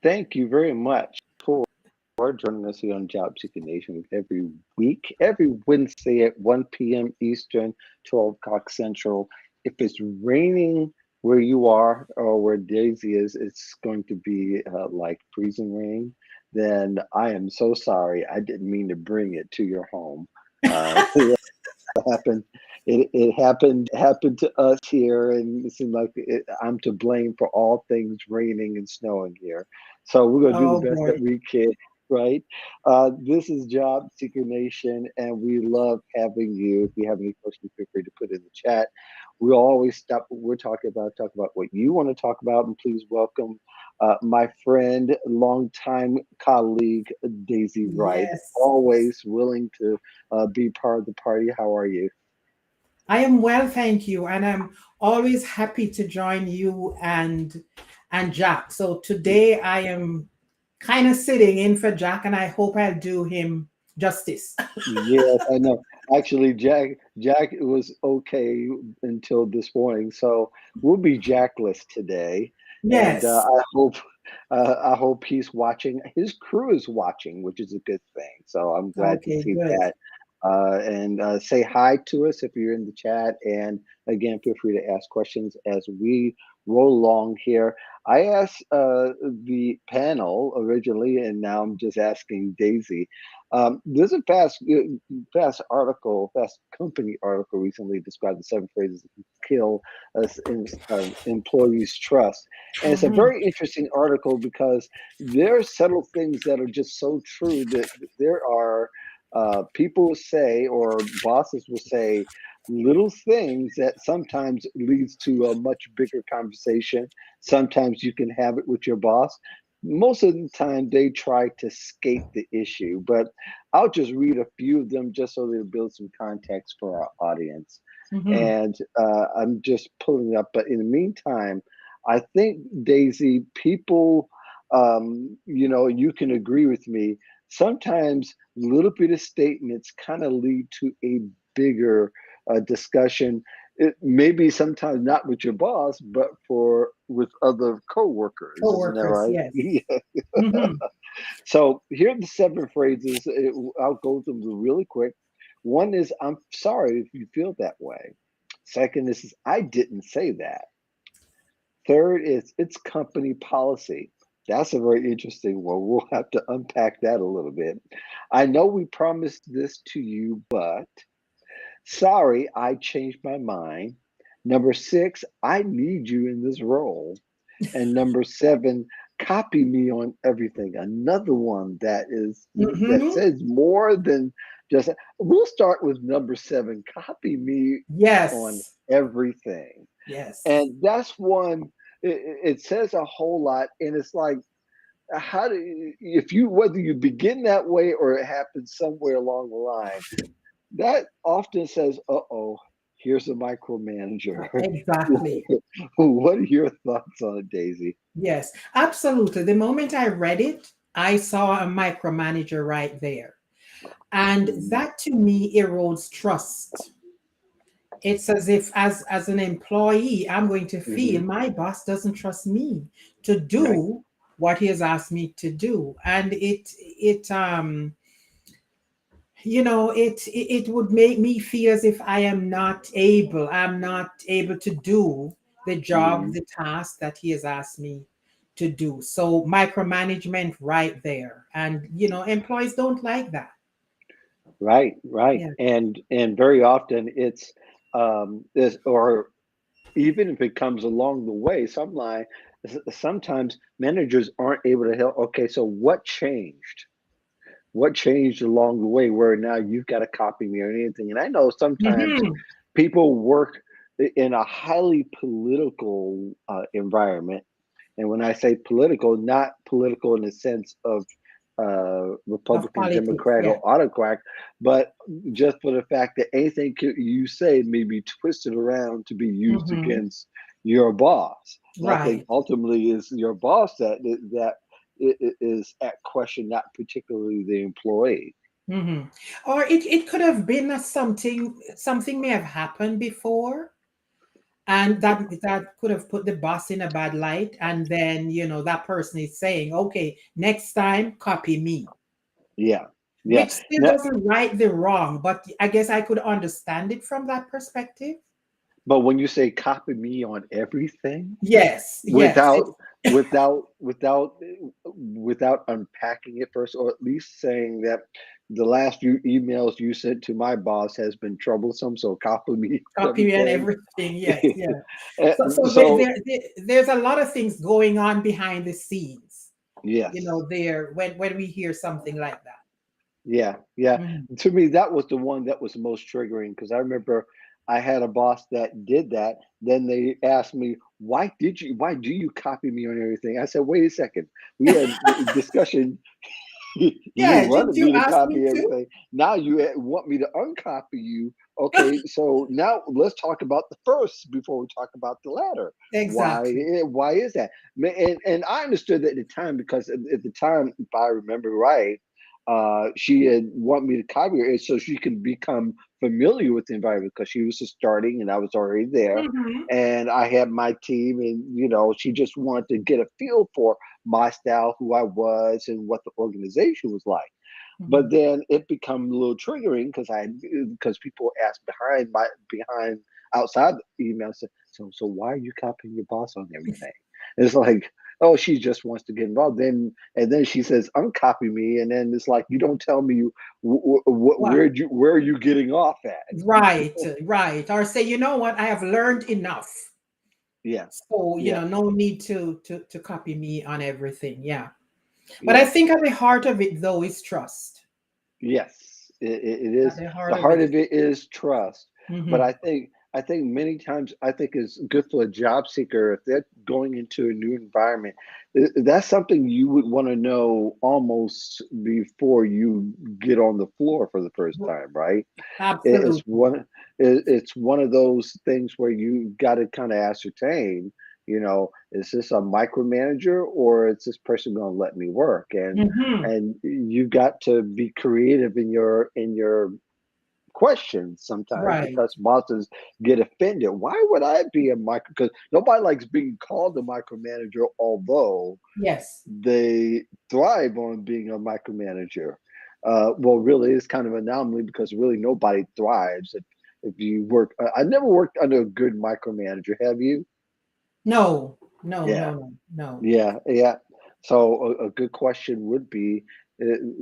Thank you very much for joining us here on Job Seeker Nation every week, every Wednesday at 1 p.m. Eastern, 12 o'clock Central. If it's raining where you are or where Daisy is, it's going to be like freezing rain. Then I am so sorry. I didn't mean to bring it to your home. Happened. It happened to us here, and it seemed like I'm to blame for all things raining and snowing here. So we're gonna do Oh the best that boy. we can, right? This is Job Seeker Nation, and we love having you. If you have any questions, feel free to put in the chat. We'll always stop what we're talk about what you want to talk about, and please welcome my friend, longtime colleague, Daisy Wright, Yes. always willing to be part of the party. How are you? I am well, thank you. And I'm always happy to join you and Jack. So today I am kind of sitting in for Jack and I hope I'll do him justice. Yes, I know. Actually, Jack was okay until this morning, so we'll be Jackless today, and Yes. I hope he's watching. His crew is watching, which is a good thing. So I'm glad to Okay, see good. that. And say hi to us if you're in the chat, and again, feel free to ask questions as we roll along here. I asked the panel originally, and now I'm just asking Daisy. There's a fast company article recently described the 7 phrases that can kill employees' trust. And it's a Mhm. very interesting article because there are subtle things that are just so true that there are people will say, or bosses will say, little things that sometimes leads to a much bigger conversation. Sometimes you can have it with your boss. Most of the time they try to skate the issue, but I'll just read a few of them just so they'll build some context for our audience. Mhm. And I'm just pulling it up. But in the meantime, I think, Daisy, people, you can agree with me. Sometimes little bit of statements kind of lead to a bigger discussion. It maybe sometimes not with your boss, but for with other coworkers. Isn't that Co-workers, right? yes. Yeah. Mhm. So here are the 7 phrases. I'll go through them really quick. One is, I'm sorry if you feel that way. Second is, I didn't say that. Third is, it's company policy. That's a very interesting one. We'll have to unpack that a little bit. I know we promised this to you, but sorry, I changed my mind. Number six, I need you in this role. And number seven, copy me on everything. Another one that Mhm. says more than just. We'll start with number seven. Copy me on Yes. everything, Yes. and that's one. It says a whole lot, and it's like, how do if you whether you begin that way or it happens somewhere along the line, that often says, "Uh-oh, here's a micromanager." Exactly. What are your thoughts on it, Daisy? Yes, absolutely. The moment I read it, I saw a micromanager right there. And Mhm, that to me erodes trust. It's as if as an employee, I'm going to feel mhm, my boss doesn't trust me to right, do what he has asked me to do. And it would make me feel as if I'm not able to do the job, mhm, the task that he has asked me to do. So micromanagement right there. And employees don't like that. right, Yeah. and very often it's this, or even if it comes along the way, sometimes managers aren't able to help. Okay, so what changed? What changed along the way where now you've got to copy me or anything? And I know sometimes Hmm. people work in a highly political environment. And when I say political, not political in the sense of Of Republican, politics. Democrat, Yeah. or autocrat, but just for the fact that anything you say may be twisted around to be used Hmm. against your boss. And I think Right. ultimately is your boss is at question, not particularly the employee. Hmm. Or it could have been something may have happened before, And that could have put the boss in a bad light. And then, that person is saying, okay, next time, copy me, Yeah, yeah. which still Now, doesn't right the wrong. But I guess I could understand it from that perspective. but when you say copy me on everything, Yes, yes. without without unpacking it first, or at least saying that the last few emails you sent to my boss has been troublesome, so copy me on Copy and everything. everything. Yes, yeah. So So there's a lot of things going on behind the scenes, yes. there when we hear something like that. Yeah, yeah. Mhm. To me, that was the one that was the most triggering because I remember I had a boss that did that. Then they asked me, why do you copy me on everything?" I said, "Wait a second. We had a discussion. You Yeah, didn't wanted you me to ask me copy to? everything. Now you want me to uncopy you. Okay, so now let's talk about the first before we talk about the latter. Exactly. Why is that?" And I understood that at the time because at the time, if I remember right, she had want me to copy her so she could become familiar with the environment because she was just starting and I was already there, Hmm. and I had my team, and she just wanted to get a feel for my style, who I was, and what the organization was like. But Hmm. then it become a little triggering because people ask behind outside the email, so why are you copying your boss on everything? And it's like, oh, she just wants to get involved. And then she says uncopy me, and then it's like you don't tell me What? where are you getting off at? Right, right. Or say, you know what, I have learned enough. Yeah, So, yeah, no need to copy me on everything. Yeah. But I yeah. think at the heart of it though is trust. Yes, it At is. the heart The of it heart is. of it is trust. But Mhm. I think many times I think it's good for a job seeker if they're going into a new environment. That's something you would want to know almost before you get on the floor for the first time, right? It's Absolutely. it's one of those things where you got to kind of ascertain, is this a micromanager or is this person going to let me work? and Mhm. and you got to be creative in your questions sometimes Right. because bosses get offended. Why would I be a micro? Because nobody likes being called a micromanager, although Yes. they thrive on being a micromanager. Well, really, it's kind of an anomaly because really nobody thrives if you work. I never worked under a good micromanager. Have you? No. No, Yeah, no, no, no. yeah, yeah. So a good question would be,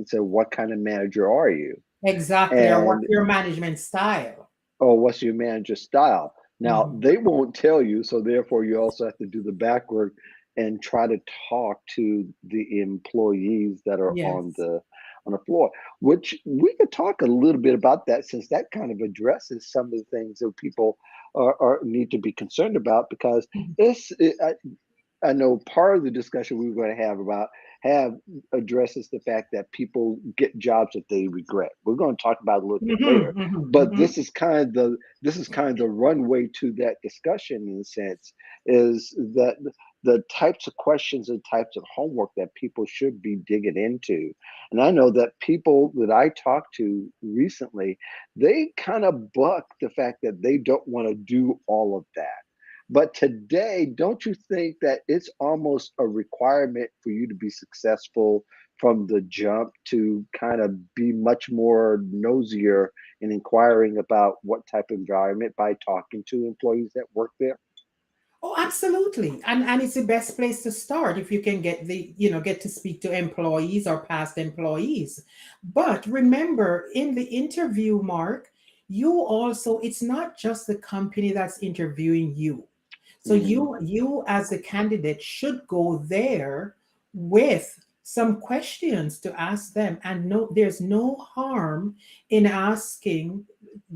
so what kind of manager are you? Exactly. Or And what's your management style? oh, what's your manager style? Now, Mhm. they won't tell you, so therefore you also have to do the back work and try to talk to the employees that are Yes. on the floor, which we could talk a little bit about that since that kind of addresses some of the things that people are need to be concerned about because Mhm. it's I know part of the discussion we were going to have addresses the fact that people get jobs that they regret. We're going to talk about it a little bit Mhm. later, Mhm. but Mhm. this is kind of the runway to that discussion in a sense is that the types of questions and types of homework that people should be digging into. And I know that people that I talked to recently, they kind of buck the fact that they don't want to do all of that. But today, don't you think that it's almost a requirement for you to be successful from the jump to kind of be much more nosier in inquiring about what type of environment by talking to employees that work there? Oh, absolutely. And it's the best place to start if you can get to speak to employees or past employees. But remember, in the interview, Mark, it's not just the company that's interviewing you. So Hmm. you as a candidate should go there with some questions to ask them. And no, there's no harm in asking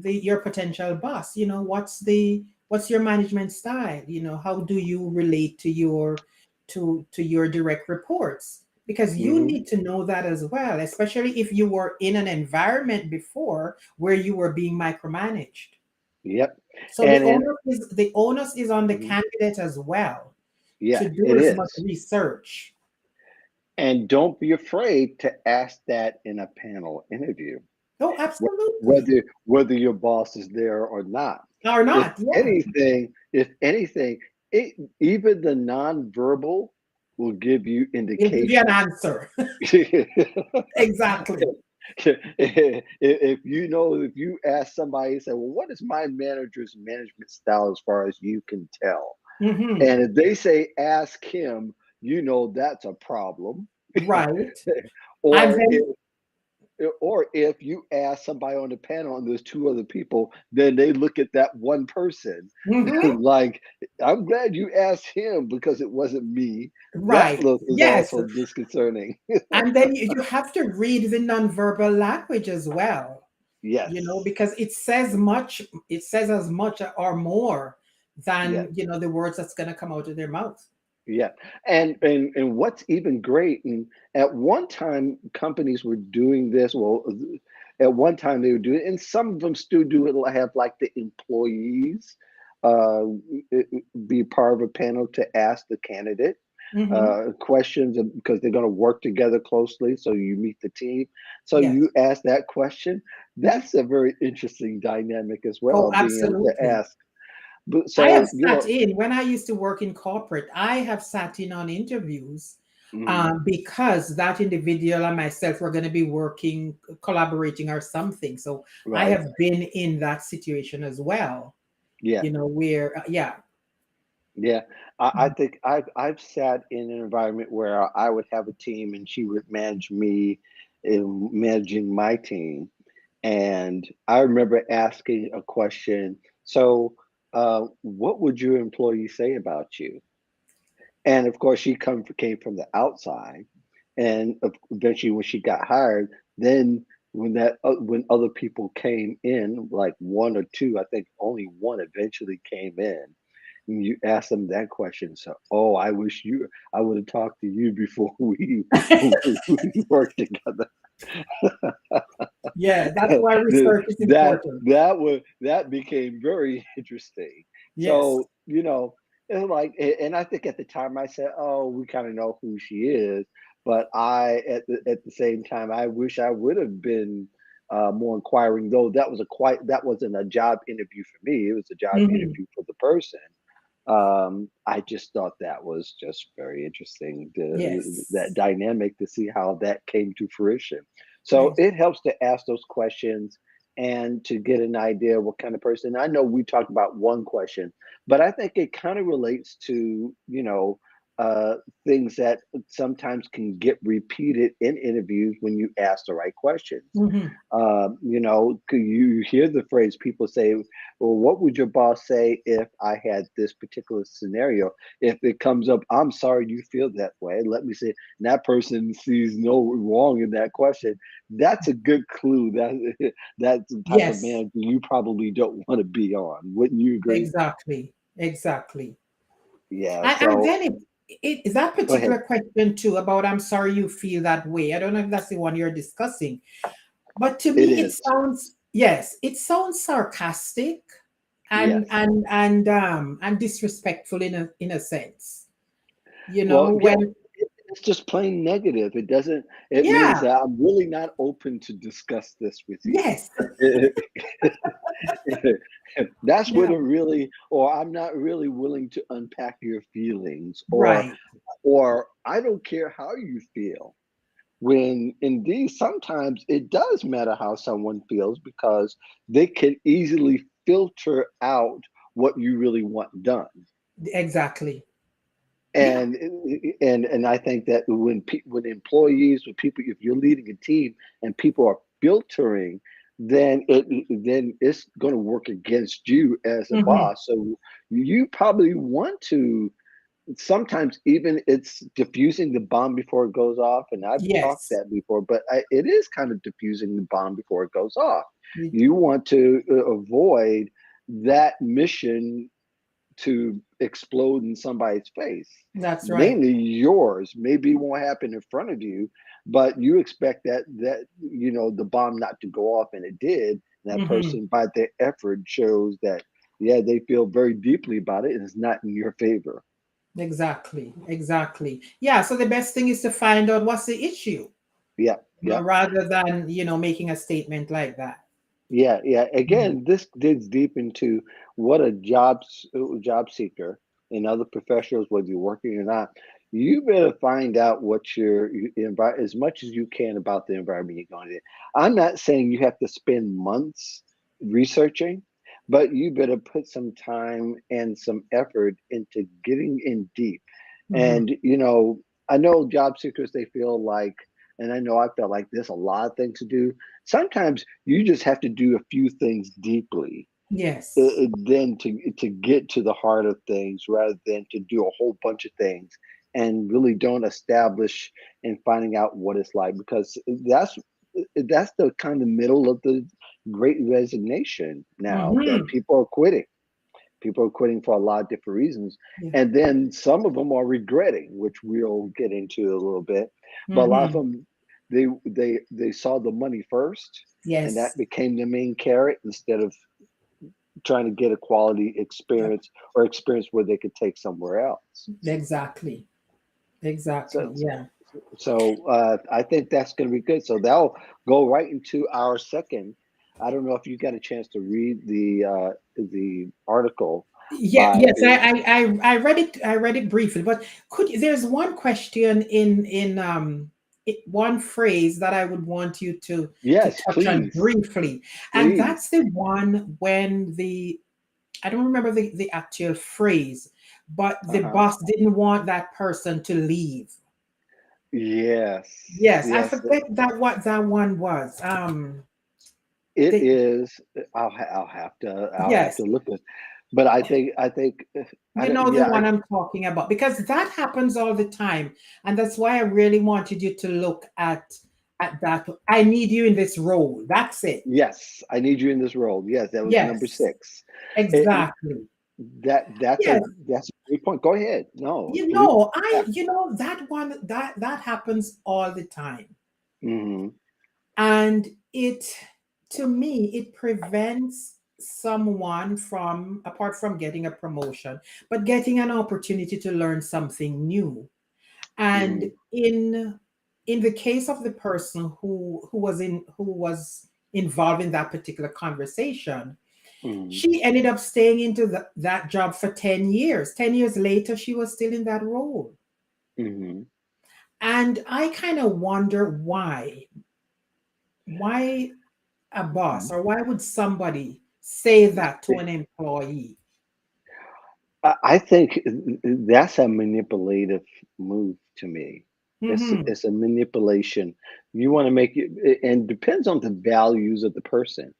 your potential boss, what's your management style? How do you relate to your direct reports? Because you Hmm. need to know that as well, especially if you were in an environment before where you were being micromanaged. Yep. So the And onus is the onus is on the mhm, candidate as well yeah, to do it as much is. research. And don't be afraid to ask that in a panel interview, Oh, wh- absolutely. whether your boss is there or not. or If not. Yeah, anything, even the nonverbal will give you it'll give you an indications. answer. Exactly. If you ask somebody, say, well, what is my manager's management style as far as you can tell? Hmm. And if they say, ask him, that's a problem. Right. And Or then, if you ask somebody on the panel and there's two other people, then they look at that one person mhm, like, I'm glad you asked him because it wasn't me. That right. look is Yes. also disconcerting. And then you have to read the nonverbal language as well, Yes. because it says as much or more than, Yes. the words that's going to come out of their mouth. Yeah. And what's even great, and at one time companies were doing this. Well, at one time they would do it, and some of them still do it. Have like the employees uh, be part of a panel to ask the candidate Hmm. questions, because they're going to work together closely. So you meet the team. So Yes. you ask that question. That's a very interesting dynamic as Oh, well, being able to absolutely. ask. But I have so, sat in when I used to work in corporate. I have sat in on interviews, mhm, because that individual and myself were going to be working, collaborating, or something. So I right. have been in that situation as well. Yeah. Where yeah. Yeah, I think I've sat in an environment where I would have a team and she would manage me in managing my team. And I remember asking a question. So, what would your employee say about you? And of course, she came from the outside, and eventually, when she got hired, then when other people came in, like one or two, I think only one eventually came in. And you ask them that question, so, oh, I would have talked to you before we worked together. Yeah, that's why research is important. That became very interesting. Yes. So, and and I think at the time I said, "Oh, we kind of know who she is," but at the same time, I wish I would have been more inquiring. Though that wasn't a job interview for me; it was a job Hmm. interview for the person. I just thought that was just very interesting, that Yes. dynamic, to see how that came to fruition. So Ex- it helps to ask those questions and to get an idea what kind of person. I know we talked about one question, but I think it kind of relates to, uh, things that sometimes can get repeated in interviews when you ask the right questions. mhm. You hear the phrase people say, well, what would your boss say if I had this particular scenario? If it comes up, I'm sorry you feel that way. Let me say, and that person sees no wrong in that question. That's a good clue. That's the type of Yes, manager you probably don't want to be on. Wouldn't you agree? exactly. Exactly. Yeah. And So then it is that go ahead. particular question too about I'm sorry you feel that way. I don't know if that's the one you're discussing, but to It me it is. sounds, yes, it sounds sarcastic and Yes. and disrespectful in a sense. Well, yeah, When it's just plain negative. It means yeah, that I'm really not open to discuss this with you. yes, That's what yeah, it really, or I'm not really willing to unpack your feelings, right. or I don't care how you feel. When indeed, sometimes it does matter how someone feels, because they can easily filter out what you really want done. Exactly. Yeah. And I think that when employees, when people, if you're leading a team and people are filtering, then it's going to work against you as a Hmm. boss. So you probably want to, sometimes even it's diffusing the bomb before it goes off, and I've talked Yes. that before, but it is kind of diffusing the bomb before it goes off. Y- You want to avoid that mission to explode in somebody's face, That's right. mainly yours. Maybe it won't happen in front of you, but you expect the bomb not to go off, and it did. And that Hmm. person, by their effort, shows that, yeah, they feel very deeply about it, and it's not in your favor. Exactly. Exactly. Yeah. So the best thing is to find out what's the issue, Yeah, yeah. rather than, making a statement like that. Yeah, yeah. Mhm. Again, this digs deep into what a job seeker and other professionals, whether you're working or not, you better find out what as much as you can about the environment you're going in. I'm not saying you have to spend months researching, but you better put some time and some effort into getting in deep. Mhm. And I know job seekers, they feel like, and I know I felt like there's a lot of things to do. Sometimes you just have to do a few things deeply, Yes. then to get to the heart of things rather than to do a whole bunch of things and really don't establish and finding out what it's like, because that's the kind of middle of the great resignation now, that Mhm. people are quitting for a lot of different reasons, Yeah. and then some of them are regretting, which we'll get into a little bit. But a lot of Mhm. them, they saw the money first, and that Yes. became the main carrot instead of trying to get a quality Yep. experience, or experience where they could take somewhere else. Exactly. Exactly. So, Yeah. I think that's going to be good. So that'll go right into our second. I don't know if you got a chance to read the article Yeah, by yes, I read it. I read it briefly, but there's one question one phrase that I would want you to yes, touch on please, briefly, and please. that's the one when the I don't remember the actual phrase, but the Uh-huh. boss didn't want that person to leave. Yes, Yes, I yes. forget that what that one was. It The is. I'll have yes, to look at, but I think I you don't. know the Yeah, one I'm talking about because that happens all the time, and that's why I really wanted you to look at that. I need you in this role. That's it. yes. I need you in this role. Yes, that was number Yes, 6. It, exactly. Yes, that's a great point. Go ahead. No, you please. know, Yeah. that one that happens all the time, Hmm. and it to me it prevents someone from apart from getting a promotion, but getting an opportunity to learn something new. And Hmm. in the case of the person who was involved in that particular conversation, Hmm. she ended up staying into that job for 10 years. 10 years later, she was still in that role. Hmm. And I kind of wonder why a boss or why would somebody say that to an employee? I think that's a manipulative move to me. Hmm. It's a manipulation. You want to make it, and depends on the values of the person.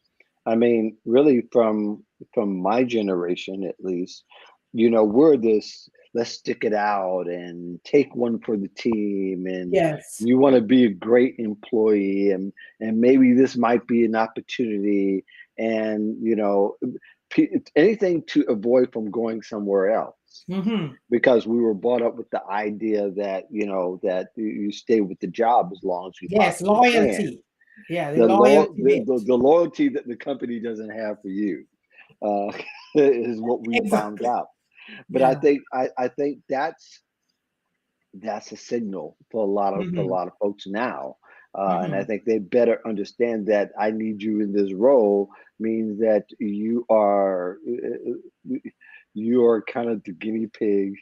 I mean, really, from my generation at least, we're this. Let's stick it out and take one for the team, and Yes. you want to be a great employee, and maybe this might be an opportunity, and anything to avoid from going somewhere else, Hmm. because we were brought up with the idea that that you stay with the job as long as you Yes, possibly can. loyalty. Yeah, the loyalty bit. The loyalty that the company doesn't have for you, uh, is what we found Exactly. out. But Yeah. I think that's a signal for a Hmm. lot of folks now. And I Hmm. think they better understand that I need you in this role means that you are kind of the guinea pig,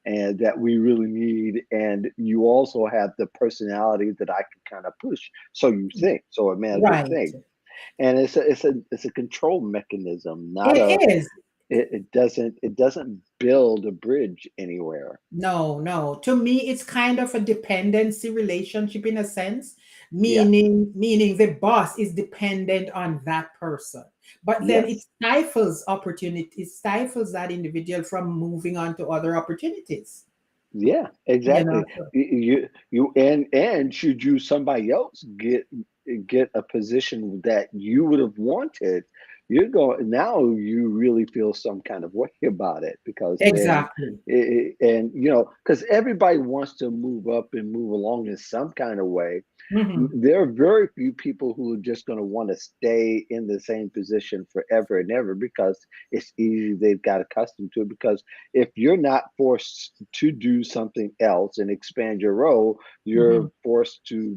and that we really need. And you also have the personality that I can kind of push. So you think, so a manager Right. thinks. And it's a control mechanism, not a, It is. it doesn't build a bridge anywhere. No, no. To me, it's kind of a dependency relationship in a sense, Yeah. meaning the boss is dependent on that person. But then it Yes. stifles opportunity, it stifles that individual from moving on to other opportunities. Yeah, You know, exactly. so- And should you somebody else get a position that you would have wanted, you're going now, you really feel some kind of way about it, because then exactly. and because everybody wants to move up and move along in some kind of way. Hmm. There are very few people who are just going to want to stay in the same position forever and ever, because it's easy. They've got accustomed to it. Because if you're not forced to do something else and expand your role, Hmm. you're forced to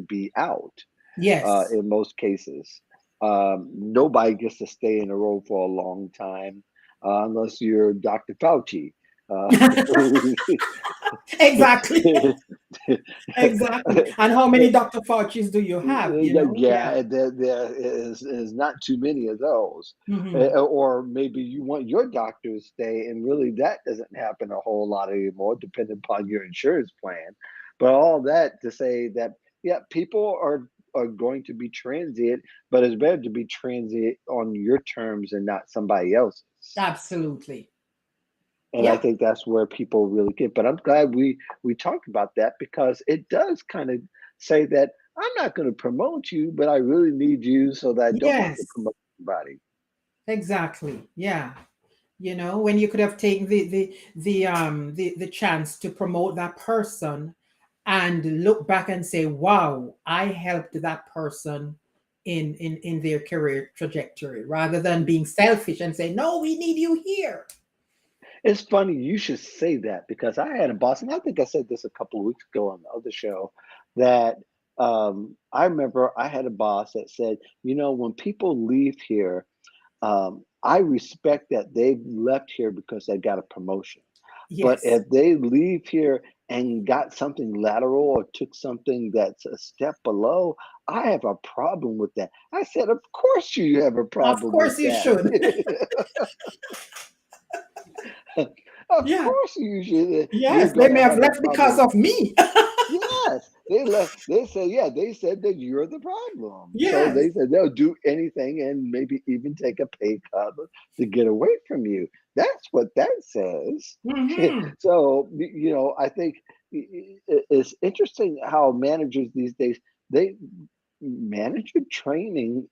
be out, Yes. in most cases. Nobody gets to stay in a role for a long time unless you're Dr. Fauci. Exactly. Exactly. And how many Dr. Fauci's do you have? You Yeah, know? Yeah. yeah, there is not too many of those. Hmm. Or maybe you want your doctor to stay, and really that doesn't happen a whole lot anymore, depending upon your insurance plan. But all that to say that, yeah, people are going to be transient, but it's better to be transient on your terms and not somebody else's. Absolutely. And I Yeah. think that's where people really get. But I'm glad we talked about that because it does kind of say that I'm not going to promote you, but I really need you so that I don't have to Yes. promote anybody. Exactly. Yeah. When you could have taken the chance to promote that person and look back and say, wow, I helped that person in their career trajectory, rather than being selfish and say, no, we need you here. It's funny you should say that because I had a boss, and I think I said this a couple of weeks ago on the other show, that I remember I had a boss that said, when people leave here, I respect that they left here because they got a promotion. But Yes. if they leave here and got something lateral or took something that's a step below, I have a problem with that. I said, of course you have a Of problem with course you that. should. Of Yeah. course you should. You're Yes, they may gonna have have a left because problem. of me. Yes, they left. They said, yeah, they said that you're the problem. So Yes. they said they'll do anything and maybe even take a pay cut to get away from you. That's what that says. Hmm. So, I think it's interesting how managers these days, they manager training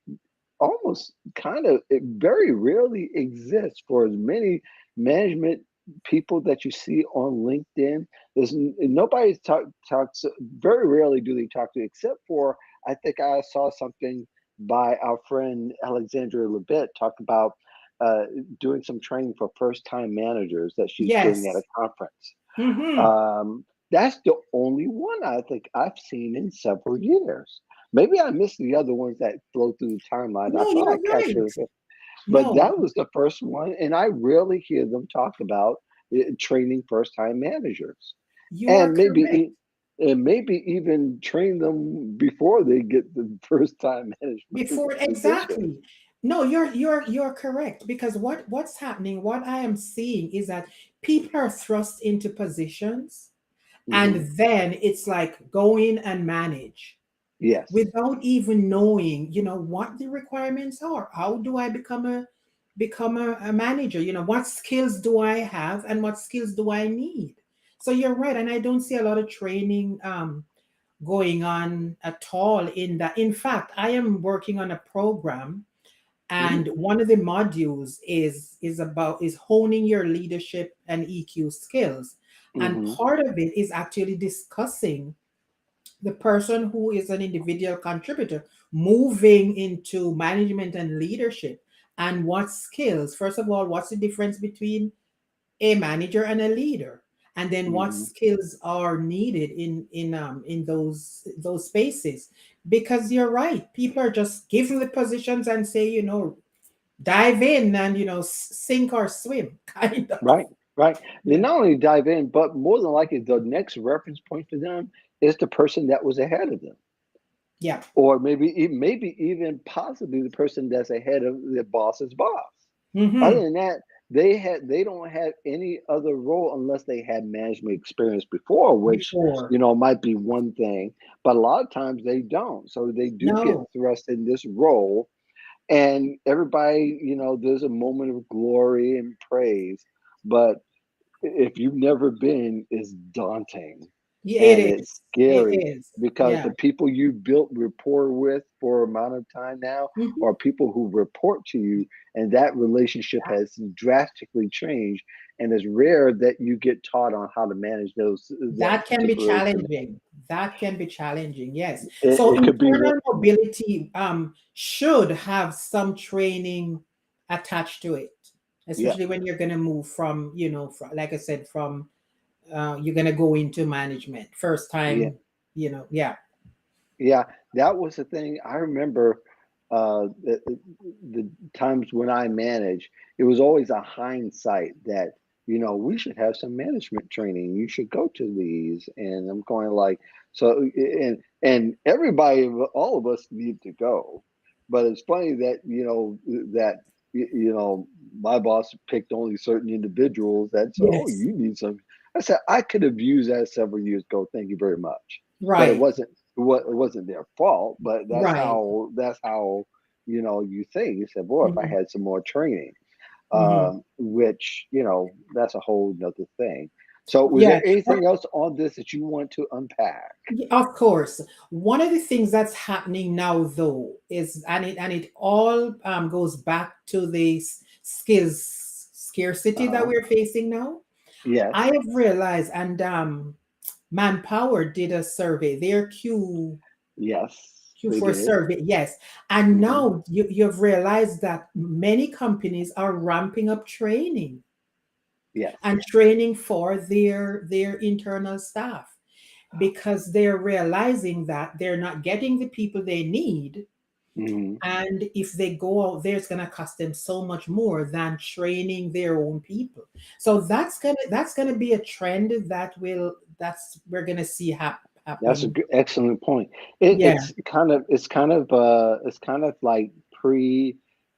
almost kind of it very rarely exists for as many management people that you see on LinkedIn. Nobody talks. Very rarely do they talk to, except for I think I saw something by our friend Alexandra Lebet talk about uh, doing some training for first time managers that she's doing at a Yes. conference. Hmm. That's the only one I think I've seen in several years. Maybe I missed the other ones that flow through the timeline. I No, thought I you're captured right. it, but No, that was the first one, and I rarely hear them talk about training first-time managers, you are and correct. maybe even train them before they get the first-time management Before, position. exactly. No, you're correct, because what's happening, what I am seeing is that people are thrust into positions, Hmm. and then it's like go in and manage Yes. without even knowing, what the requirements are. How do I become a manager? What skills do I have and what skills do I need? So you're right, and I don't see a lot of training going on at all in that. In fact, I am working on a program, Hmm. and one of the modules is honing your leadership and EQ skills. And Hmm. part of it is actually discussing the person who is an individual contributor moving into management and leadership, and what skills. First of all, what's the difference between a manager and a leader, and then what Hmm. skills are needed in those spaces? Because you're right, people are just given the positions and say, dive in and sink or swim, kind of. Right, right. They Yeah. not only dive in, but more than likely, the next reference point for them is the person that was ahead of them, Yeah. or maybe even possibly the person that's ahead of the boss's boss. Other Hmm. than that, they don't have any other role unless they had management experience before, which Before. might be one thing, but a lot of times they don't. So they do get No. thrust in this role, and everybody, there's a moment of glory and praise, but if you've never been, it's daunting Yeah, it and it's is. It scary is. because Yeah. the people you built rapport with for amount of time now Mhm. are people who report to you, and that relationship has drastically changed. And it's rare that you get taught on how to manage that That can be particular connection. challenging. That can be challenging, yes. It, So it could be internal mobility should have some training attached to it, yeah, especially when you're going to move from, like I said, from you're going to go into management first yeah, time, yeah. yeah. That was the thing I remember. the times when I managed, it was always a hindsight that, we should have some management training. You should go to these. And I'm going like, so, and everybody, all of us need to go. But it's funny that, that, my boss picked only certain individuals that said, oh, Yes. you need some. I said, I could have used that several years ago. Thank you very much. But Right. it wasn't their fault, but Right. that's how you think. You said, boy, if I Hmm. had some more training, Hmm. which that's a whole nother thing. So, was Yeah. there anything else on this that you want to unpack? Of course. One of the things that's happening now, though, is and it all goes back to the skills scarcity that Uh-huh. we're facing now. Yes, I have realized, and Manpower did a survey, their yes, they Q4 did. survey, yes. And Hmm. now you've realized that many companies are ramping up training Yes. and training for their internal staff because they're realizing that they're not getting the people they need. Hmm. And if they go out there, it's going to cost them so much more than training their own people. So that's gonna be a trend that's we're gonna see That's a happen. good, excellent point. It, Yeah. it's kind of like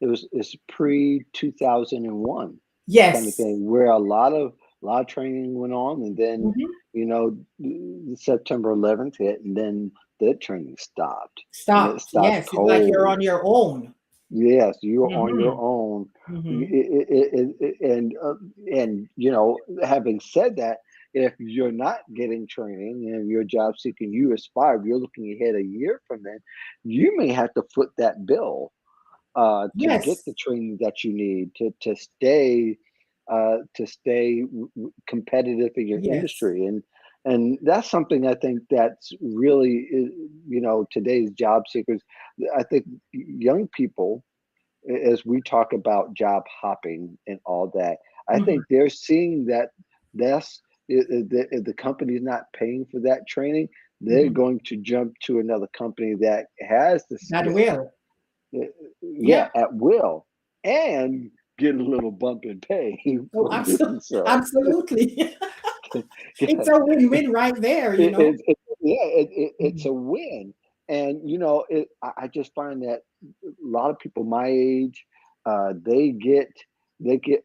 it's pre 2001 kind of Yes. thing where a lot of training went on, and then Mhm. September 11th hit, and then the training stopped, and it Stopped. stopped Yes, it's like you're cold. on your own. Yes, you're on your Hmm. own. Hmm. And having said that, if you're not getting training and you're job seeking, you aspire, if you're looking ahead a year from then, you may have to foot that bill to get Yes. the training that you need to stay competitive in your Yes. industry. And that's something I think that's really today's job seekers. I think young people, as we talk about job hopping and all that, I Hmm. think they're seeing that that's if the company is not paying for that training, they're Hmm. going to jump to another company that has the That skill, will. yeah, Yeah. at will, and get a little bump in pay Oh, for doing so. absolutely. Yeah, It's a win-win right there, you know. yeah, it's Mhm. a win. And I just find that a lot of people my age, they get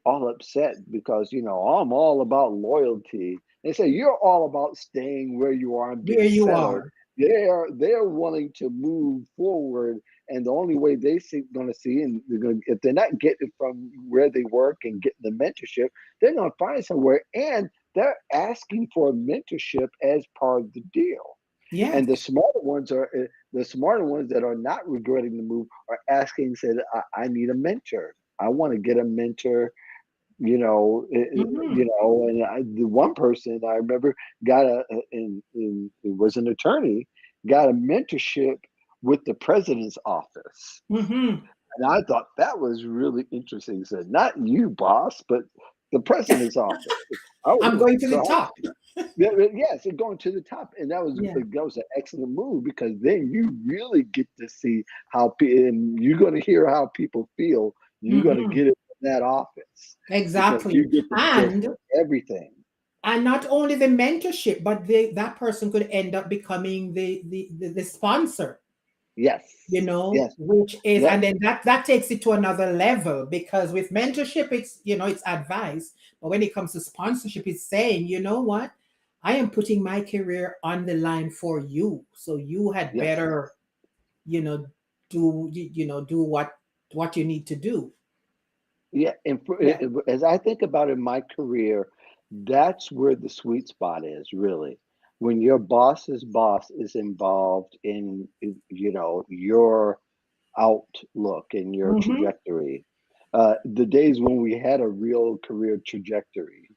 all upset because I'm all about loyalty. They say you're all about staying where you are and Where being you settled. are. They're wanting to move forward, and the only way they see going to see, and if they're not getting it from where they work and getting the mentorship, they're going to find somewhere, and they're asking for mentorship as part of the deal. And Yes. the smarter ones that are not regretting the move are asking, said, I need a mentor. I want to get a mentor, Hmm. and the one person I remember got it was an attorney, got a mentorship with the president's office. Hmm. And I thought that was really interesting. He said, not you, boss, but the president's office. I'm Oh, going to so the top. yes, and going to the top, and Yeah. that was an excellent move because then you really get to see and you're going to hear how people feel. You're going to Hmm. get it from that office because you Exactly. get to And filter everything. not only the mentorship, but that person could end up becoming the sponsor, Yes, yes, which is, that and then that takes it to another level because with mentorship, it's advice, but when it comes to sponsorship, it's saying, you know what, I am putting my career on the line for you, so you had yes, better, you know, do what you need to do. yeah. And Yeah. as I think about in my career, that's where the sweet spot is really. When your boss's boss is involved in your outlook and your Hmm. trajectory. The days when we had a real career trajectory,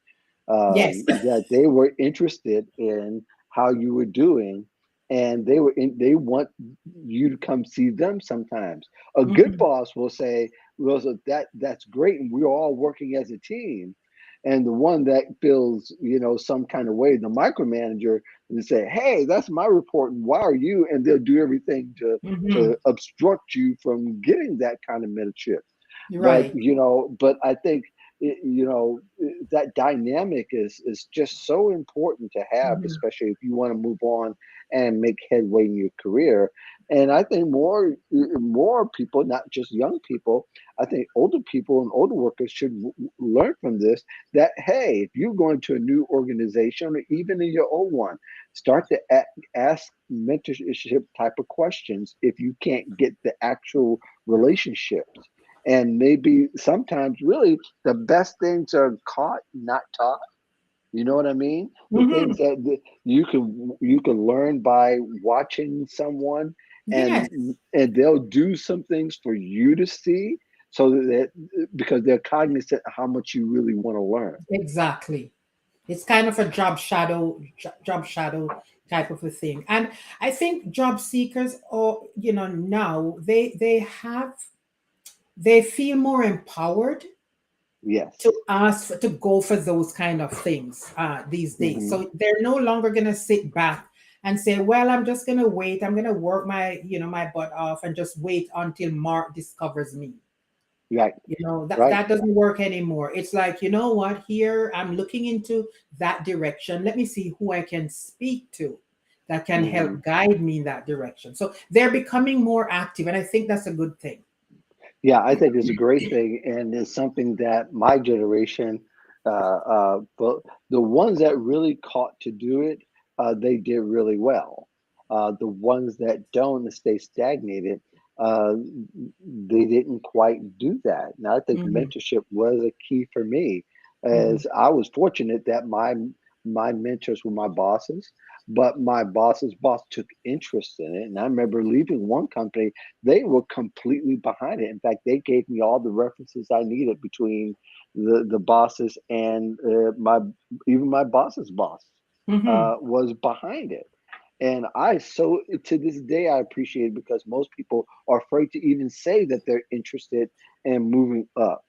Yes. that they were interested in how you were doing, and they want you to come see them sometimes. A good Hmm. boss will say, "Well, so that's great, and we're all working as a team." And the one that feels, some kind of way, the micromanager, and say, hey, that's my report, and why are you? And they'll do everything Hmm. to obstruct you from getting that kind of mentorship. But Right. but I think that dynamic is just so important to have, Hmm. especially if you want to move on and make headway in your career. And I think more people, not just young people, I think older people and older workers should learn from this. That hey, if you're going to a new organization or even in your old one, start to ask mentorship type of questions if you can't get the actual relationships. And maybe sometimes really the best things are caught, not taught. You know what I mean? The Hmm. things that you can learn by watching someone, Yes, and they'll do some things for you to see, so because they're cognizant of how much you really want to learn. exactly. It's kind of a job shadow type of a thing. And I think job seekers, or now they feel more empowered to Yes. to go for those kind of things these days. Hmm. So they're no longer going to sit back and say, well, I'm just going to wait. I'm going to work my butt off and just wait until Mark discovers me. Right. That Right. that doesn't work anymore. It's like, you know what, here I'm looking into that direction. Let me see who I can speak to that can Hmm. help guide me in that direction. So they're becoming more active, and I think that's a good thing. Yeah, I think it's a great thing, and it's something that my generation, but the ones that really caught to do it, they did really well. The ones that don't and stay stagnated, uh, they didn't quite do that. And I think Hmm. mentorship was a key for me, Hmm. as I was fortunate that my mentors were my bosses, but my boss's boss took interest in it. And I remember leaving one company, they were completely behind it. In fact, they gave me all the references I needed between the bosses and my even my boss's boss Hmm. was behind it. And I so to this day I appreciate it, because most people are afraid to even say that they're interested in moving up,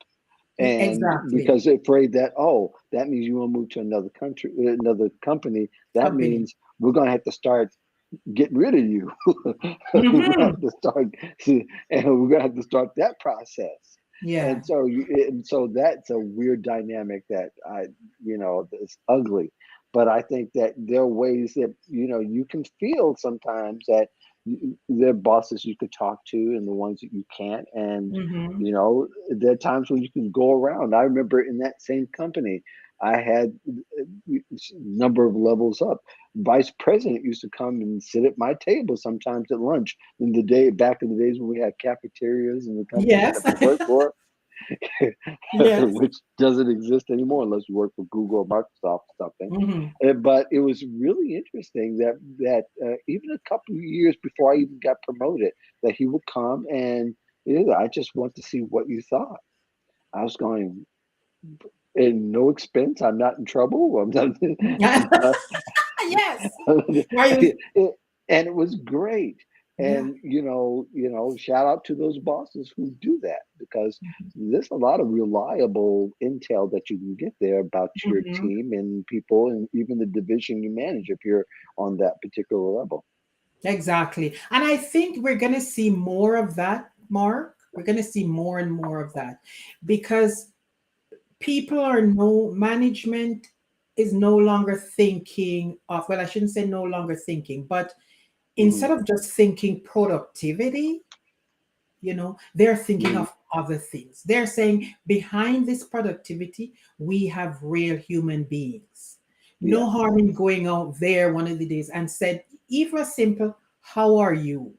and Exactly. because they're afraid that, oh, that means you want to move to another country, another company. That Company. means we're going to have to start getting rid of you. We're gonna Hmm. have to start, and we're gonna have to start that process. Yeah. And so that's a weird dynamic that it's ugly. But I think that there are ways that you can feel sometimes that there are bosses you could talk to and the ones that you can't, and Hmm. there are times when you can go around. I remember in that same company, I had number of levels up. Vice president used to come and sit at my table sometimes at lunch. In the day back in the days when we had cafeterias in the companies Yes. that we worked for, Yes. which doesn't exist anymore unless you work for Google or Microsoft or something. Hmm. But it was really interesting that even a couple of years before I even got promoted, that he would come and, I just want to see what you thought. I was going, in no expense. I'm not in trouble. I'm not. I'm not. Yes. Why you? And it was great. Yeah. And shout out to those bosses who do that, because there's a lot of reliable intel that you can get there about your Mhm. team and people, and even the division you manage if you're on that particular level. Exactly. And I think we're going to see more of that, Mark. We're going to see more and more of that because people are no management is no longer thinking of, well, I shouldn't say no longer thinking, but Hmm. instead of just thinking productivity, they're thinking Hmm. of other things. They're saying behind this productivity, we have real human beings. No Yes. harm in going out there one of the days and said, even a simple, how are you?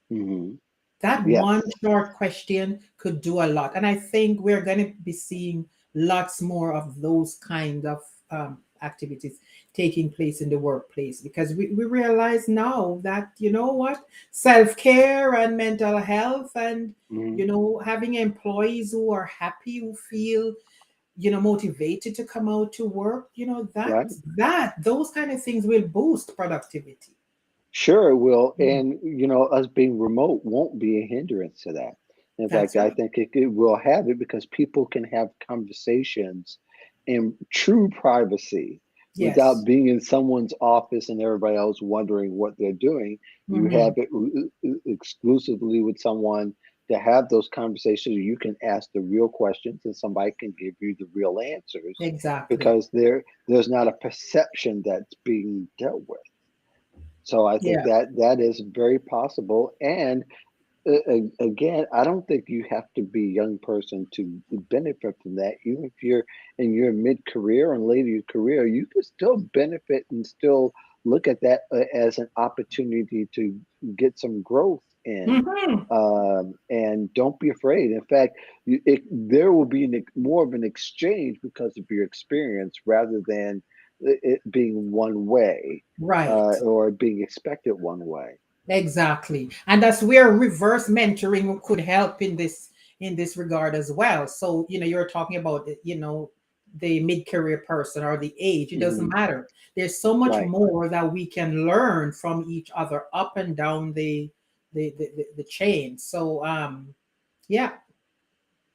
Hmm. That one Yes. short question could do a lot. And I think we're going to be seeing lots more of those kind of activities taking place in the workplace because we realize now that, you know what, self care and mental health and, Hmm. having employees who are happy, who feel, motivated to come out to work, Right. those kind of things will boost productivity. Sure, it will. Mm. And, us being remote won't be a hindrance to that. In fact, That's I right. think it will have it, because people can have conversations in true privacy without Yes. being in someone's office and everybody else wondering what they're doing. You have Hmm. it exclusively with someone to have those conversations. You can ask the real questions and somebody can give you the real answers Exactly. because there's not a perception that's being dealt with. So I think Yeah. that is very possible. And again, I don't think you have to be a young person to benefit from that. Even if you're in your mid-career and later your career, you can still benefit and still look at that as an opportunity to get some growth in. Hmm. And don't be afraid. In fact, there will be more of an exchange because of your experience rather than it being one way Right. or being expected one way. Exactly. And that's where reverse mentoring could help in this regard as well. So, you're talking about, the mid-career person or the age, it doesn't Hmm. matter. There's so much Right. more that we can learn from each other up and down the chain. So, yeah.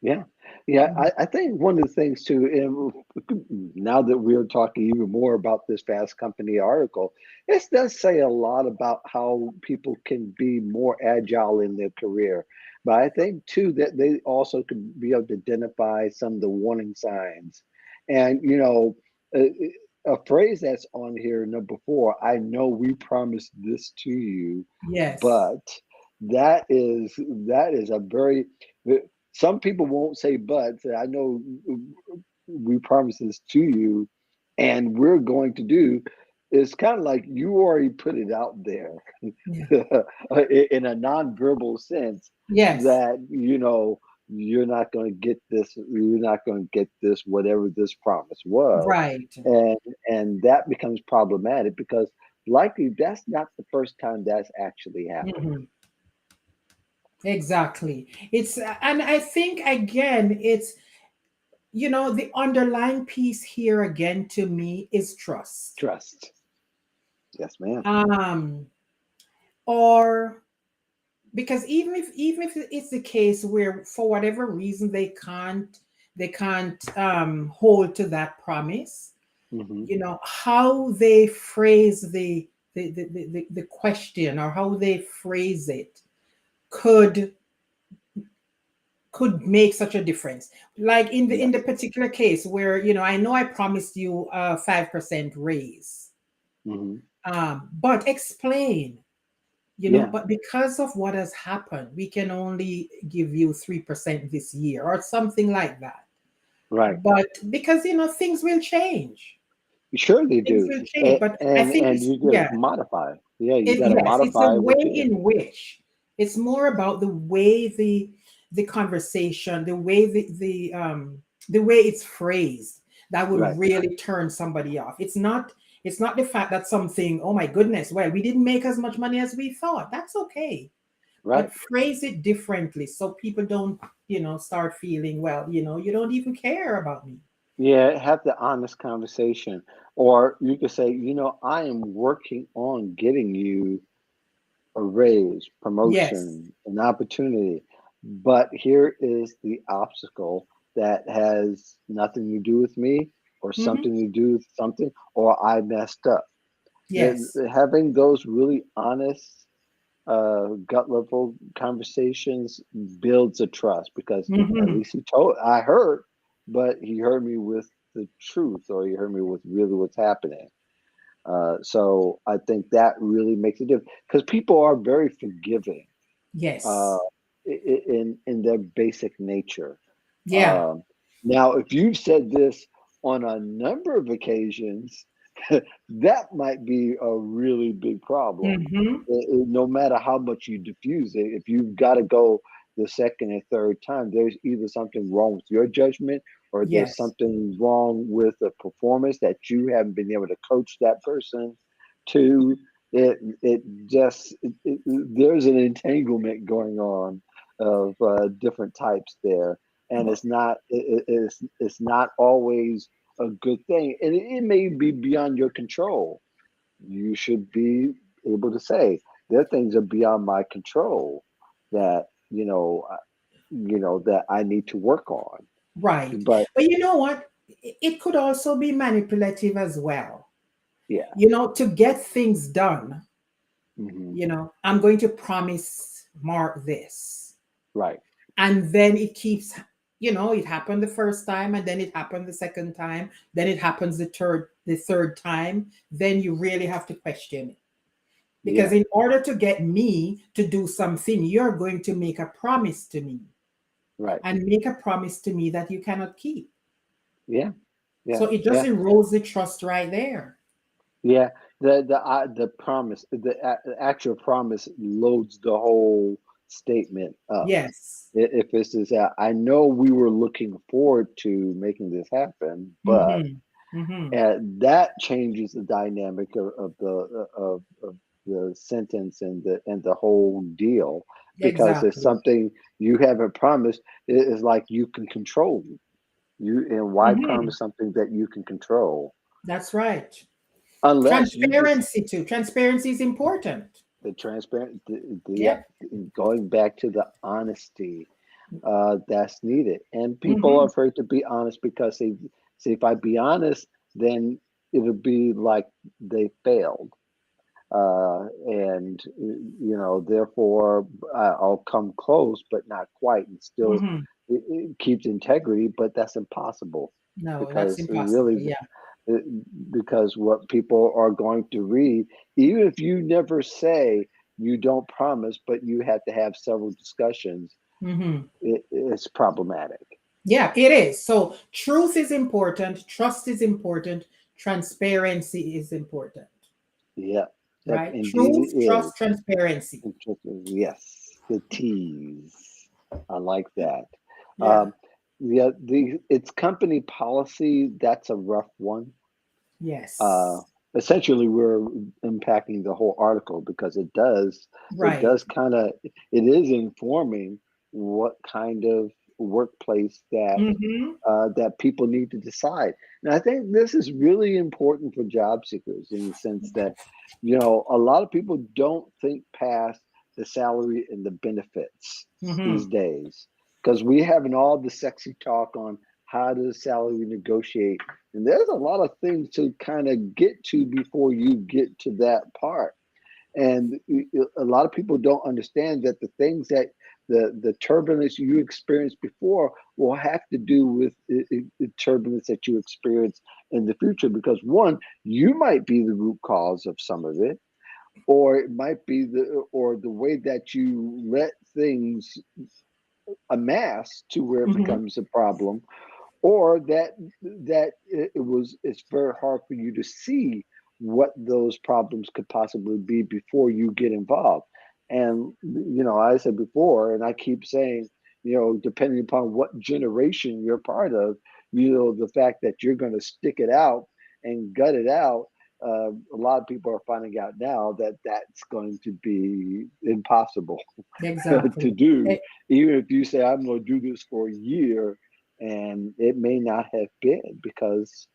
Yeah, yeah. Mhm. I think one of the things too, now that we're talking even more about this Fast Company article, it does say a lot about how people can be more agile in their career. But I think too that they also could be able to identify some of the warning signs. And a phrase that's on here, number four, I know we promised this to you, Yes. but that is a very some people won't say but. Say, I know we promised this to you, and we're going to do. It's kind of like you already put it out there Yeah. in a non-verbal sense Yes. that you're not going to get this. You're not going to get this. Whatever this promise was, Right. and that becomes problematic because likely that's not the first time that's actually happened. Mhm. Exactly. And I think again, the underlying piece here again to me is trust. Trust. Yes, ma'am. Um, or because even if it's the case where for whatever reason they can't hold to that promise, Hmm. how they phrase the question or how they phrase it could could make such a difference. Like in the Yes. particular case where I know I promised you a 5% raise, Hmm. but explain, Yeah. but because of what has happened, we can only give you 3% this year or something like that. Right. But because things will change. Sure they Things do. will change. But I think And it's, you yeah, just modify. Yeah, you got to yes, it's a modify way what you. in which it's more about the way the conversation, the way it's phrased that would Right. really turn somebody off. It's not the fact that something, oh my goodness, well, we didn't make as much money as we thought. That's okay. Right. But phrase it differently so people don't, start feeling, well, you don't even care about me. Yeah, have the honest conversation. Or you could say, I am working on getting you a raise, Yes. promotion, an opportunity. But here is the obstacle that has nothing to do with me or Hmm. something to do with something, or I messed up. Yes. Having those really honest, gut level conversations builds a trust because at Hmm. least I heard, but he heard me with the truth or he heard me with really what's happening. So I think that really makes a difference because people are very forgiving uh, Yes. in their basic nature. Yeah. Um, Now, if you've said this on a number of occasions, that might be a really big problem. Hmm. No matter how much you diffuse it, if you've got to go the second and third time, there's either something wrong with your judgment or there's Yes. something wrong with the performance that you haven't been able to coach that person to. It just there's an entanglement going on of different types there, and it's not always a good thing, and it may be beyond your control. You should be able to say there are things that are beyond my control that that I need to work on. Right. But But you know what? it could also be manipulative as well. Yeah. To get things done, Hmm. I'm going to promise Mark this. Right. And then it keeps, it happened the first time, and then it happened the second time, then it happens the third time. Then you really have to question it. Because Yeah. in order to get me to do something, you're going to make a promise to me, Right. and make a promise to me that you cannot keep. Yeah. Yeah. So it just Yeah. erodes the trust right there. Yeah. The promise, actual promise loads the whole statement up. Yes. If this is, I know we were looking forward to making this happen, but Mm-hmm. Mm-hmm. that changes the dynamic of the sentence and the whole deal, because it's Exactly. something you haven't promised. It is like you can control you, and why Mm-hmm. promise something that you can control That's right. unless you just Transparency too. Transparency is important. the transparent Yep. going back to the honesty that's needed. And people are Mm-hmm. afraid to be honest because they say, if I be honest, then it'll be like they failed. And, therefore I'll come close, but not quite, and still Mm-hmm. it keeps integrity, but that's impossible No, that's because impossible. really, Yeah. uh, because what people are going to read, even if you never say you don't promise, but you have to have several discussions, Mm-hmm. it's problematic. Yeah, it is. So truth is important, trust is important, transparency is important, Yeah, that right? indeed Truth, it is. trust, transparency. Interesting. Yes, the T's. I like that. Yeah. Um, yeah, it's company policy. That's a rough one. Uh, Yes. Essentially, we're impacting the whole article because it Right. does kind of, it is informing what kind of workplace Mm-hmm. that people need to decide. And I think this is really important for job seekers in the sense that, a lot of people don't think past the salary and the benefits Mm-hmm. these days, because we having all the sexy talk on how to salary negotiate. And there's a lot of things to kind of get to before you get to that part. And a lot of people don't understand that the things that the turbulence you experienced before will have to do with the turbulence that you experience in the future, because one, you might be the root cause of some of it, or it might be the way that you let things amass to where it Mm-hmm. becomes a problem, or it's very hard for you to see what those problems could possibly be before you get involved. And I said before, and I keep saying, depending upon what generation you're part of, the fact that you're going to stick it out and gut it out, a lot of people are finding out now that that's going to be impossible to Exactly. do. Even if you say, I'm going to do this for a year, and it may not have been because,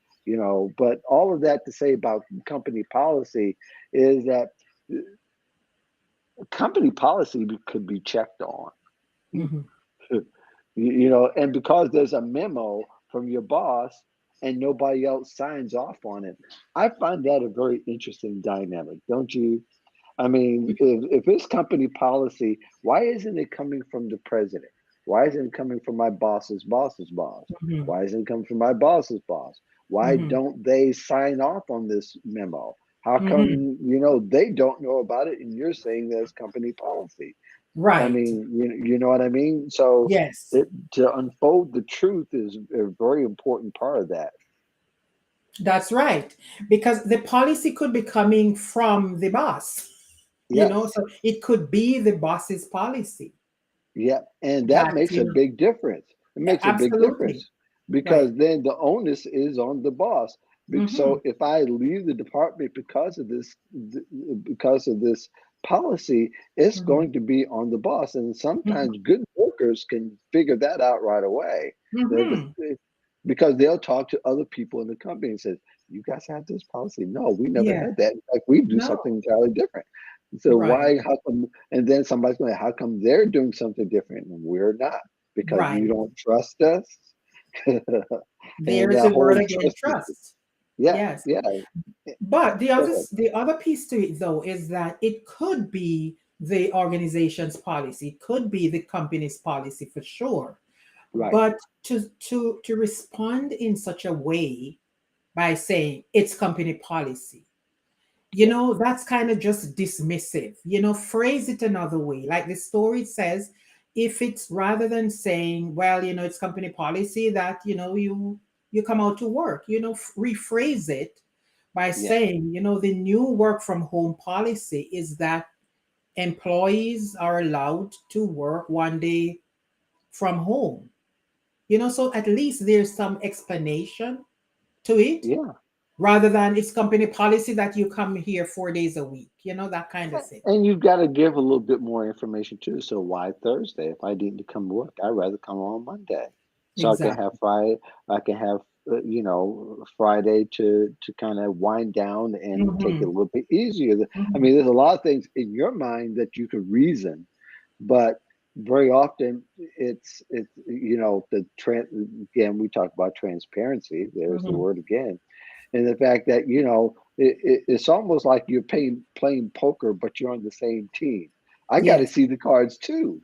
but all of that to say about company policy is that company policy could be checked on. Mm-hmm. And because there's a memo from your boss and nobody else signs off on it, I find that a very interesting dynamic, don't you? I mean, if it's company policy, why isn't it coming from the president? Why isn't it coming from my boss's boss's boss? Mm-hmm. Why isn't it coming from my boss's boss? Why Mm-hmm. don't they sign off on this memo? How Mm-hmm. come, they don't know about it and you're saying that's company policy? I Right. mean, you know what I mean? So Yes. to unfold the truth is a very important part of that. That's right. Because the policy could be coming from the boss, Yes. so it could be the boss's policy Yeah, and that that, makes a big difference. It makes a big absolutely. difference Right. because then the onus is on the boss. Mm-hmm. So if I leave the department because of this policy, it's Mm-hmm. going to be on the boss. And Mm-hmm. sometimes good workers can figure that out right away. Mm-hmm. Because they'll talk to other people in the company and say, "You guys have this policy? No, we never Yeah. had that. In fact, we do No. something entirely different." So Right. why? How come? And then somebody's going, "How come they're doing something different and we're not? Because you Right. don't trust us?" There and is that a word whole again, trust issue. trust. Yeah, Yes. yeah. But Go ahead. the other piece to it though is that it could be the organization's policy, it could be the company's policy for sure. Right. But to respond in such a way by saying it's company policy, Yeah. that's kind of just dismissive. Phrase it another way. Like the story says, if it's rather than saying, well, it's company policy that, you come out to work, rephrase it by Yeah. saying, the new work from home policy is that employees are allowed to work one day from home. So at least there's some explanation to it Yeah. rather than it's company policy that you come here 4 days a week, that kind of thing. And you've got to give a little bit more information too. So why Thursday? If I need to come to work, I'd rather come on Monday, so I can have Exactly. Friday. I can have Friday to kind of wind down and take it a Hmm. little bit easier. I Hmm. mean, there's a lot of things in your mind that you could reason, but very often it's again we talk about transparency. There's the Hmm. word again, and the fact that it's almost like you're playing poker, but you're on the same team. I got to Yes. see the cards too.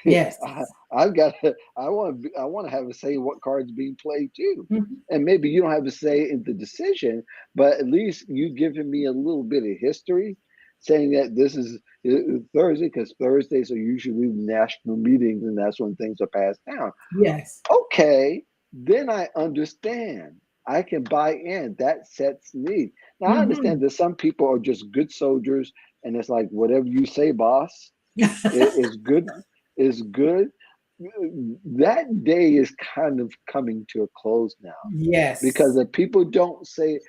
Yes. I, I've got to. I want to have a say in what cards being played too. Hmm. And maybe you don't have a say in the decision, but at least you giving me a little bit of history, saying that this is Thursday because Thursdays are usually national meetings, and that's when things are passed down. Yes. Okay, then I understand. I can buy in. That sets me. Now I understand Hmm. that some people are just good soldiers, and it's like whatever you say, boss, is good. Is good. That day is kind of coming to a close now, because Yes. if people don't say,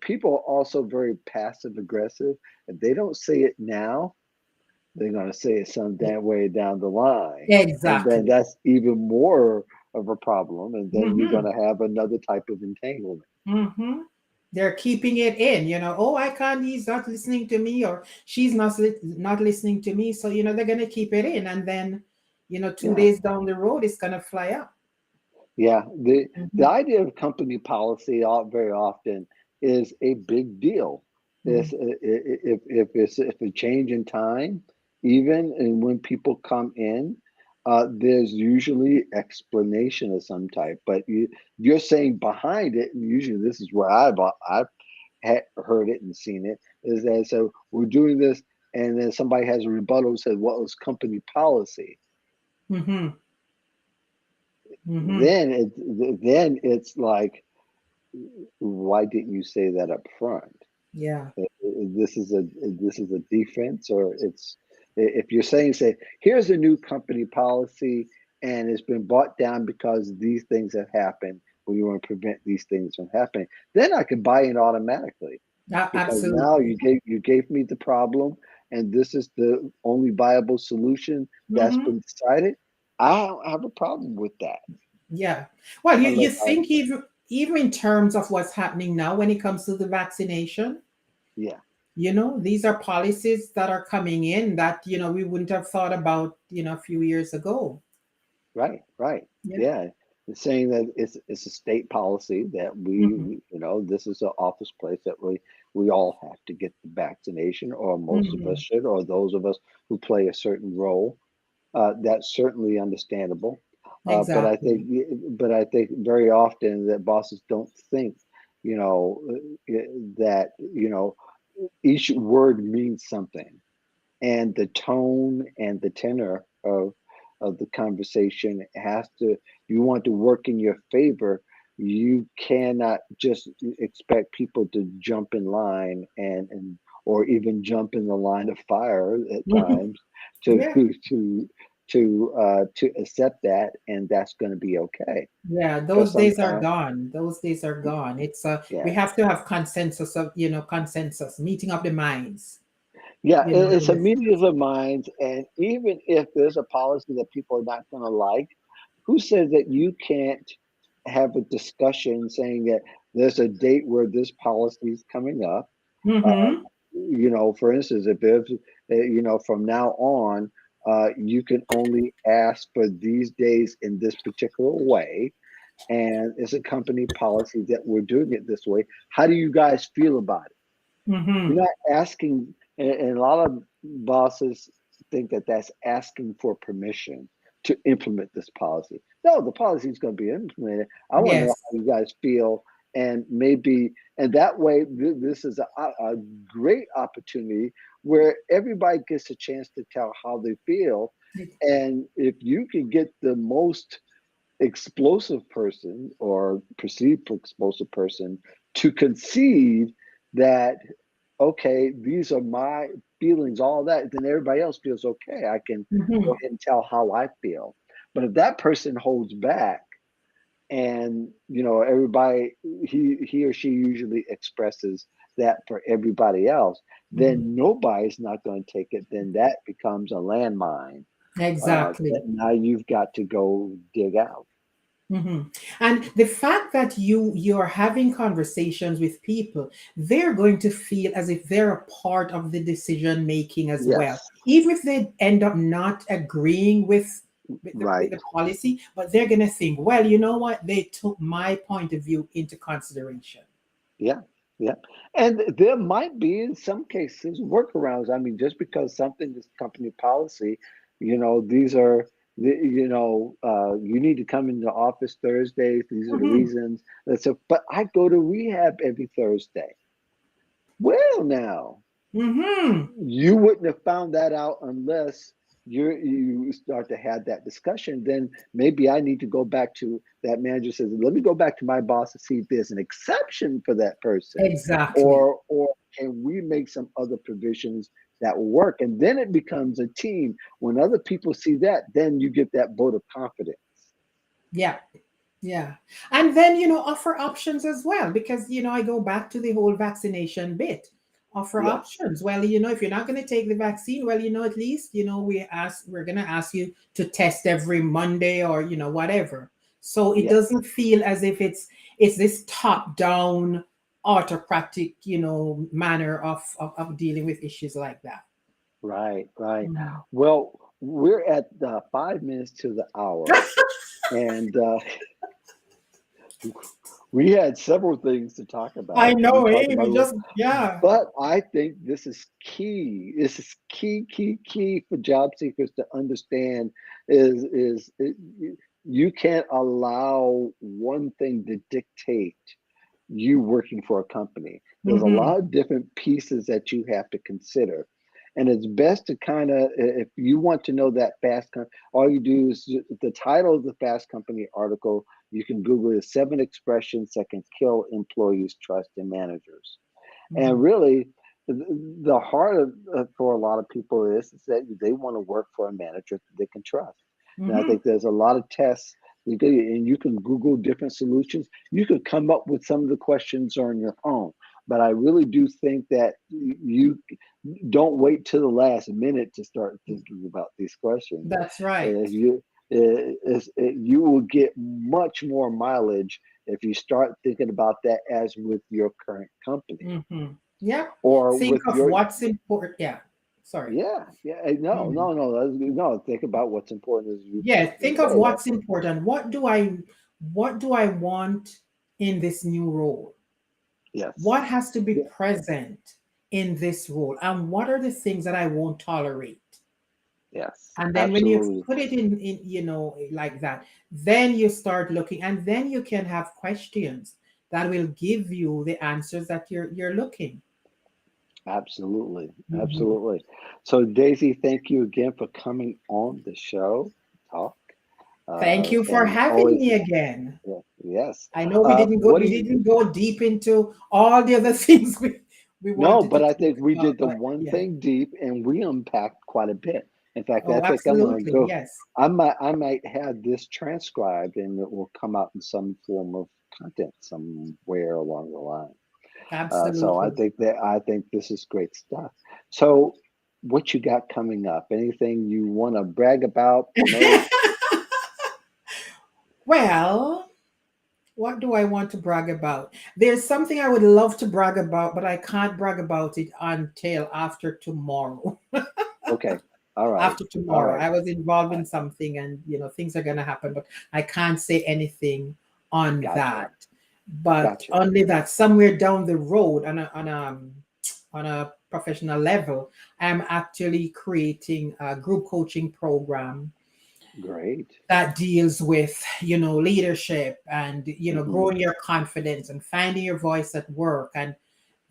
people are also very passive aggressive. If they don't say it now, they're going to say it some damn way down the line. And then Exactly. that's even more of a problem. And then you're going Hmm. to have another type of entanglement. Hmm. They're keeping it in, oh, I can't, he's not listening to me, or she's not listening to me. So, they're going to keep it in. And then, two Yeah. days down the road, it's going to fly up. Yeah. The Hmm. idea of company policy very often is a big deal. It's, if a change in time, even and when people come in, there's usually explanation of some type. But you're saying behind it, and usually this is where I've heard it and seen it, is that so we're doing this, and then somebody has a rebuttal and says, "Well, it's company policy." Hmm. Hmm. Then it's like, why didn't you say that up front? Yeah. This is a defense, or if you're saying, say, here's a new company policy, and it's been brought down because these things have happened. We want to prevent these things from happening. Then I can buy in automatically, because now Absolutely. you gave me the problem, and this is the only viable solution that's Hmm. been decided. I don't have a problem with that, Yeah. Well, you unless I, think even in terms of what's happening now when it comes to the vaccination, yeah. these are policies that are coming in that, we wouldn't have thought about, a few years ago. Right, right. Yeah. Yeah. It's saying that it's a state policy that Hmm. this is an office place that we all have to get the vaccination, or most of us Hmm. should, or those of us who play a certain role. That's certainly understandable. But I think, Exactly. but I think very often that bosses don't think, you know, that each word means something, and the tone and the tenor of the conversation has to, you want to work in your favor. You cannot just expect people to jump in line, and or even jump in the line of fire at Hmm. times to Yeah. to accept that, and that's going to be okay, Yeah, because those days are sometimes, gone. Those days are gone. It's we yeah. have to have consensus, meeting of the minds, Yeah, in it's a this meeting of case. the minds, and even if there's a policy that people are not going to like, who says that you can't have a discussion saying that there's a date where this policy is coming up? Uh, Hmm. for instance, if there's, from now on, you can only ask for these days in this particular way. and it's a company policy that we're doing it this way. How do you guys feel about it? You're Mm-hmm. not asking, and a lot of bosses think that that's asking for permission to implement this policy. No, the policy is going to be implemented. I want to know Yes. how you guys feel, and maybe, and that way, this is a great opportunity where everybody gets a chance to tell how they feel. And if you can get the most explosive person or perceived explosive person to concede that, okay, these are my feelings, all that, then everybody else feels okay. I can go Mm-hmm. ahead and tell how I feel. But if that person holds back, and everybody, he or she usually expresses that for everybody else, Mm-hmm. then nobody's not going to take it. Then that becomes a landmine that Exactly. now you've got to go dig out. Hmm. And the fact that you're having conversations with people, they're going to feel as if they're a part of the decision making as well, Yes, even if they end up not agreeing with right. the policy, but they're going to think, well, you know what, they took my point of view into consideration. Yeah, yeah. And there might be, in some cases, workarounds. I mean, just because something is company policy, these are you need to come into the office Thursdays. These are the Hmm. reasons. That's a, but I go to rehab every Thursday. Well, now Hmm. you wouldn't have found that out unless you start to have that discussion. Then maybe I need to go back to that manager says, let me go back to my boss to see if there's an exception for that person, Exactly. or can we make some other provisions that will work? And then it becomes a team. When other people see that, then you get that vote of confidence. Yeah. Yeah. And then, offer options as well, because, I go back to the whole vaccination bit. Offer Yes, options. Well, if you're not going to take the vaccine, well, at least, we're going to ask you to test every Monday or, whatever. So it yes, doesn't feel as if it's this top down autocratic, manner of dealing with issues like that. right, right. Mhm. Well, we're at 5 minutes to the hour, and we had several things to talk I about. We know, talked eh? about, We just, yeah. but I think this is key. This is key, key, key for job seekers to understand you can't allow one thing to dictate you working for a company. There's a Hmm. lot of different pieces that you have to consider. And it's best to kind of, if you want to know that all you do is the title of the Fast Company article. You can Google it, 7 expressions that can kill employees' trust in managers. And Hmm. really, the heart of for a lot of people is that they want to work for a manager that they can trust. And I Hmm. think there's a lot of tests and you can Google different solutions. You could come up with some of the questions on your own. But I really do think that you don't wait till the last minute to start thinking about these questions. That's right. You will get much more mileage if you start thinking about that as with your current company Hmm. Yeah. or Think with of your, what's important. Yeah. Sorry. yeah, yeah. No, Mhm. no, no, no. Think about what's important as you Yeah. you Think of say that. what's important. What do I want in this new role? Yes, What has to be yeah, present in this role? And what are the things that I won't tolerate? yes, And then when you absolutely. put it in, like that, then you start looking, and then you can have questions that will give you the answers that you're looking. Absolutely. Mhm. Absolutely. So, Daisy, thank you again for coming on the show, talk, Thank you for and having always, me again. yeah, yes. I know we didn't go What do we you, didn't go deep into all the other things we no, wanted to but I talk think we about, did the but one yeah. thing deep and we unpacked quite a bit. In fact, I Oh, think I'm going to absolutely. go, Yes. I might have this transcribed and it will come out in some form of content somewhere along the line. So Absolutely. I think this is great stuff. So, what you got coming up? Anything you want to brag about, promote? Well, what do I want to brag about? There's something I would love to brag about, but I can't brag about it until after tomorrow. Okay, all right, After all tomorrow. right. I was involved Uh, in something and things are going to happen, but I can't say anything on Gotcha. that, but Gotcha. only that somewhere down the road on a professional level, I'm actually creating a group coaching program Great. that deals with leadership and Hmm. growing your confidence and finding your voice at work and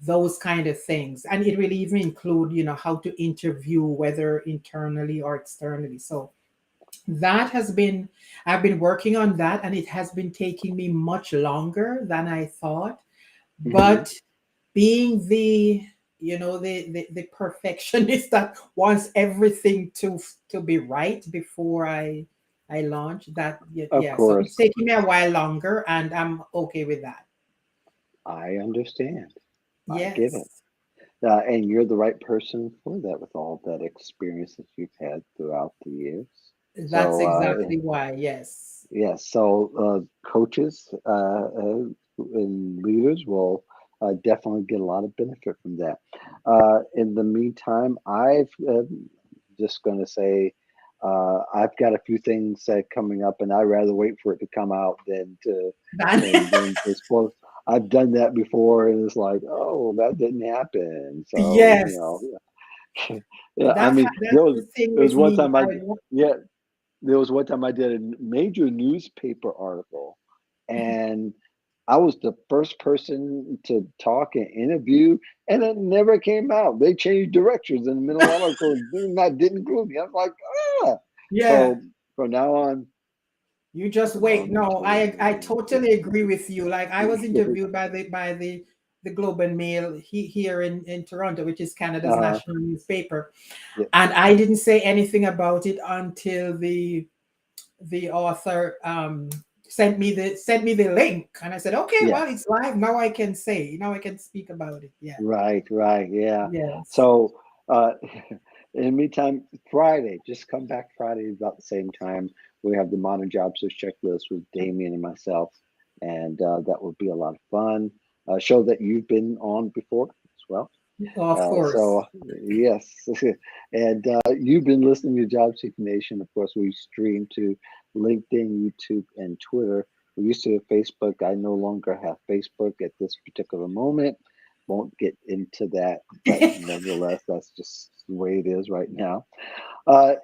those kind of things. And it will even include how to interview, whether internally or externally. So that has been I've been working on that, and it has been taking me much longer than I thought. Hmm. But being the perfectionist that wants everything to be right before I launch that. Yeah, Of yeah, so it's course, taking me a while longer, and I'm okay with that. I understand. I get it. Yes, And you're the right person for that with all that experience that you've had throughout the years. that's So, exactly why. Yes. yes, so coaches and leaders will definitely get a lot of benefit from that. In the meantime, I've just going to say I've got a few things coming up, and I'd rather wait for it to come out than to spoil. I've done that before, and it's like, oh, that didn't happen. So Yes, yeah. I mean, that's the thing there was with one me. time yeah, there was one time I did a major newspaper article, and I was the first person to talk and interview, and it never came out. They changed directions in the middle of the article and didn't include me. I was like, ah. Yeah, So from now on, you just no wait. need No, I to. totally agree with you. Like, I was interviewed by the Globe and Mail here in Toronto, which is Canada's uh, national newspaper, yeah, and I didn't say anything about it until the author sent me the link, and I said, okay, yeah, well, it's live now. I can speak about it. Yeah. right, yeah. Yes. So uh, in the meantime, Friday, just come back Friday about the same time. We have the Modern Job Search Checklist with Damien and myself, and that will be a lot of fun. Show that you've been on before as well. Of course. So yes, and you've been listening to Job Seeker Nation. Of course, we stream to LinkedIn, YouTube, and Twitter. We used to have Facebook. I no longer have Facebook at this particular moment. Won't get into that, but nevertheless, that's just the way it is right now.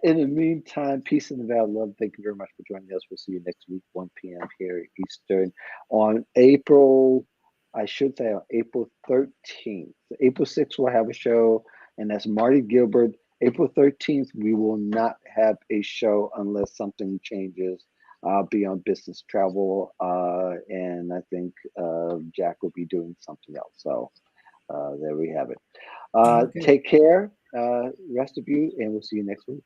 In the meantime, peace in the valley of love. Thank you very much for joining us. We'll see you next week, 1 p.m. here Eastern on April. I should say on April 13th. April 6th, we'll have a show, and that's Marty Gilbert. April 13th, we will not have a show unless something changes. I'll be on business travel, and I think Jack will be doing something else. So there we have it. Okay. Take care, rest of you, and we'll see you next week.